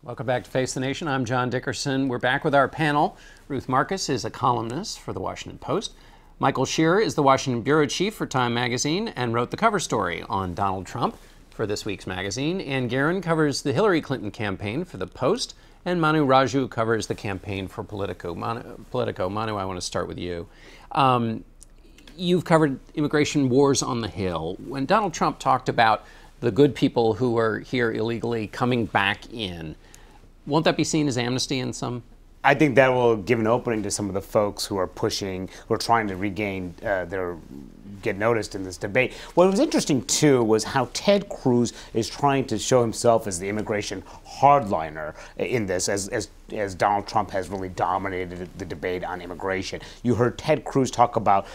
Welcome back to Face the Nation. I'm John Dickerson. We're back with our panel. Ruth Marcus is a columnist for The Washington Post. Michael Scherer is the Washington bureau chief for Time Magazine and wrote the cover story on Donald Trump for this week's magazine. And Gearan covers the Hillary Clinton campaign for the Post. And Raju covers the campaign for Politico. Manu, I want to start with you. You've covered immigration wars on the Hill. When Donald Trump talked about the good people who are here illegally coming back in, won't that be seen as amnesty in some? I think that will give an opening to some of the folks who are pushing, who are trying to regain get noticed in this debate. What was interesting, too, was how Ted Cruz is trying to show himself as the immigration hardliner in this, as Donald Trump has really dominated the debate on immigration. You heard Ted Cruz talk about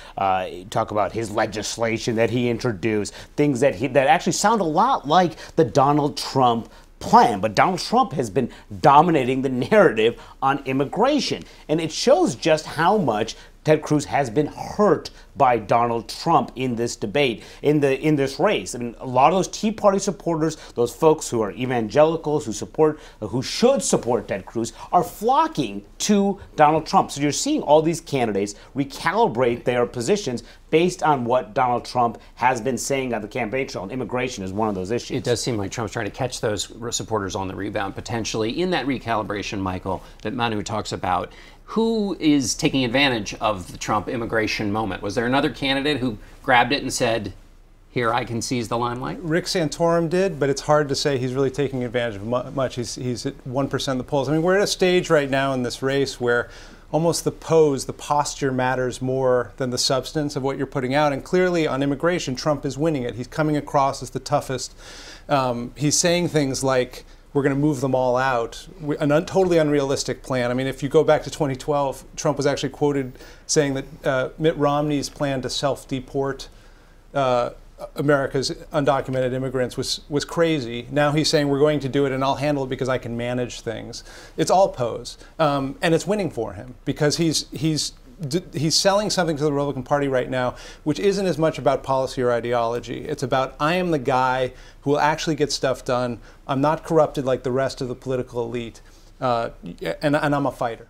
his legislation that he introduced, things that actually sound a lot like the Donald Trump plan, but Donald Trump has been dominating the narrative on immigration, and it shows just how much Ted Cruz has been hurt by Donald Trump in this debate, in this race. I mean, a lot of those Tea Party supporters, those folks who are evangelicals, who should support Ted Cruz, are flocking to Donald Trump. So you're seeing all these candidates recalibrate their positions based on what Donald Trump has been saying on the campaign trail, and immigration is one of those issues. It does seem like Trump's trying to catch those supporters on the rebound, potentially. In that recalibration, Michael, that Manu talks about, who is taking advantage of the Trump immigration moment? Was there another candidate who grabbed it and said, here, I can seize the limelight? Rick Santorum did, but it's hard to say he's really taking advantage of much. He's at 1% of the polls. I mean, we're at a stage right now in this race where almost the pose, the posture matters more than the substance of what you're putting out. And clearly on immigration, Trump is winning it. He's coming across as the toughest. He's saying things like, we're going to move them all out, a totally unrealistic plan. I mean, if you go back to 2012, Trump was actually quoted saying that Mitt Romney's plan to self-deport America's undocumented immigrants was crazy. Now he's saying we're going to do it and I'll handle it because I can manage things. It's all pose, and it's winning for him because he's selling something to the Republican Party right now, which isn't as much about policy or ideology. It's about, I am the guy who will actually get stuff done. I'm not corrupted like the rest of the political elite, and I'm a fighter.